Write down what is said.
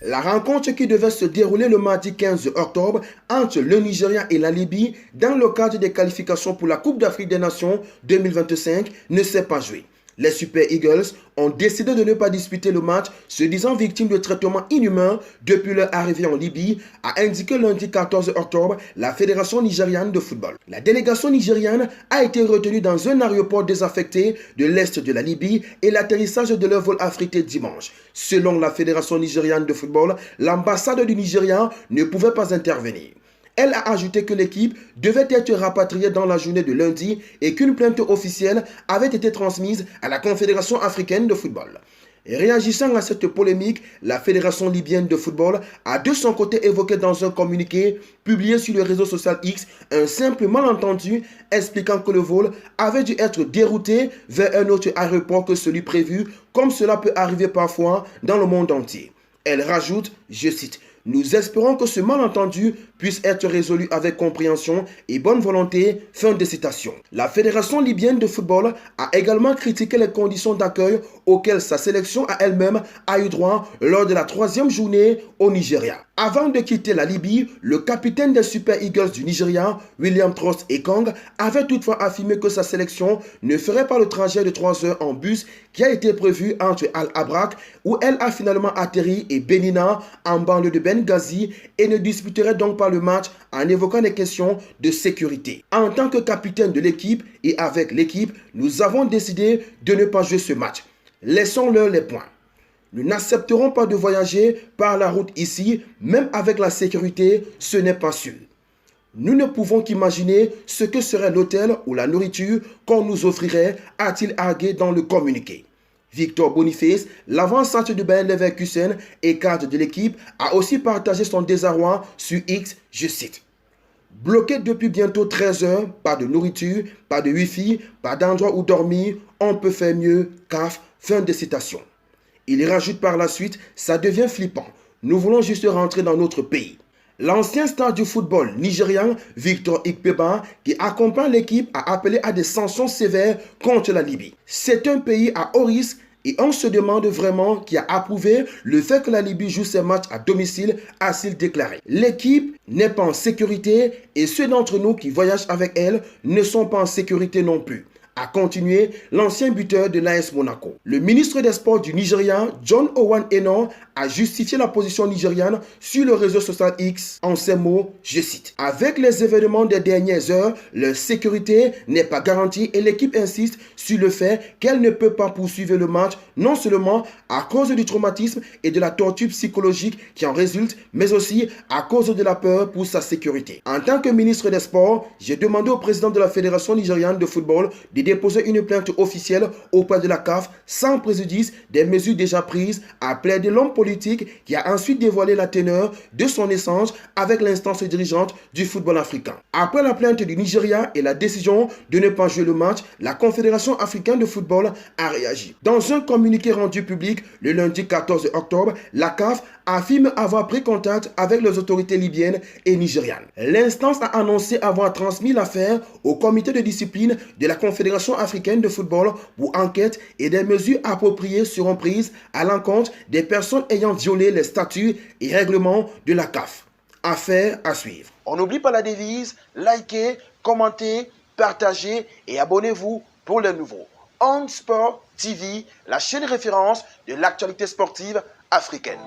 La rencontre qui devait se dérouler le mardi 15 octobre entre le Nigeria et la Libye dans le cadre des qualifications pour la Coupe d'Afrique des Nations 2025 ne s'est pas jouée. Les Super Eagles ont décidé de ne pas disputer le match, se disant victimes de traitements inhumains depuis leur arrivée en Libye, a indiqué lundi 14 octobre la Fédération nigériane de football. La délégation nigériane a été retenue dans un aéroport désaffecté de l'est de la Libye et l'atterrissage de leur vol affrété dimanche. Selon la Fédération nigériane de football, l'ambassade du Nigeria ne pouvait pas intervenir. Elle a ajouté que l'équipe devait être rapatriée dans la journée de lundi et qu'une plainte officielle avait été transmise à la Confédération africaine de football. Réagissant à cette polémique, la Fédération libyenne de football a de son côté évoqué dans un communiqué publié sur le réseau social X un simple malentendu expliquant que le vol avait dû être dérouté vers un autre aéroport que celui prévu, comme cela peut arriver parfois dans le monde entier. Elle rajoute, je cite, « Nous espérons que ce malentendu puisse être résolu avec compréhension et bonne volonté. » Fin de citation. La Fédération libyenne de football a également critiqué les conditions d'accueil auxquelles sa sélection à elle-même a eu droit lors de la 3e journée au Nigeria. Avant de quitter la Libye, le capitaine des Super Eagles du Nigeria, William Troost Ekong, avait toutefois affirmé que sa sélection ne ferait pas le trajet de 3 heures en bus qui a été prévu entre Al-Abrak, où elle a finalement atterri, et Benina, en banlieue de Benghazi, et ne disputerait donc pas le match en évoquant des questions de sécurité. En tant que capitaine de l'équipe et avec l'équipe, nous avons décidé de ne pas jouer ce match. Laissons-leur les points. Nous n'accepterons pas de voyager par la route ici, même avec la sécurité, ce n'est pas sûr. Nous ne pouvons qu'imaginer ce que serait l'hôtel ou la nourriture qu'on nous offrirait, a-t-il argué dans le communiqué. Victor Boniface, l'avant-centre de Bayer Leverkusen et cadre de l'équipe, a aussi partagé son désarroi sur X, je cite. « Bloqué depuis bientôt 13 heures, pas de nourriture, pas de wifi, pas d'endroit où dormir, on peut faire mieux, CAF. » Fin de citation. Il rajoute par la suite, ça devient flippant. Nous voulons juste rentrer dans notre pays. L'ancien star du football nigérian, Victor Ikpeba, qui accompagne l'équipe, a appelé à des sanctions sévères contre la Libye. C'est un pays à haut risque et on se demande vraiment qui a approuvé le fait que la Libye joue ses matchs à domicile, a-t-il déclaré. L'équipe n'est pas en sécurité et ceux d'entre nous qui voyagent avec elle ne sont pas en sécurité non plus, a continué l'ancien buteur de l'AS Monaco. Le ministre des Sports du Nigeria, John Owan Enoh, a justifié la position nigériane sur le réseau social X en ces mots, je cite. « Avec les événements des dernières heures, leur sécurité n'est pas garantie et l'équipe insiste sur le fait qu'elle ne peut pas poursuivre le match, non seulement à cause du traumatisme et de la torture psychologique qui en résulte, mais aussi à cause de la peur pour sa sécurité. En tant que ministre des Sports, j'ai demandé au président de la Fédération nigériane de football de déposer une plainte officielle auprès de la CAF sans préjudice des mesures déjà prises, a plaidé l'homme politique qui a ensuite dévoilé la teneur de son échange avec l'instance dirigeante du football africain. Après la plainte du Nigeria et la décision de ne pas jouer le match, la Confédération africaine de football a réagi. Dans un communiqué rendu public le lundi 14 octobre, la CAF affirme avoir pris contact avec les autorités libyennes et nigérianes. L'instance a annoncé avoir transmis l'affaire au comité de discipline de la Confédération africaine de football pour enquête et des mesures appropriées seront prises à l'encontre des personnes ayant violé les statuts et règlements de la CAF. Affaire à suivre. On n'oublie pas la devise, likez, commentez, partagez et abonnez-vous pour les nouveaux. On Sport TV, la chaîne référence de l'actualité sportive africaine.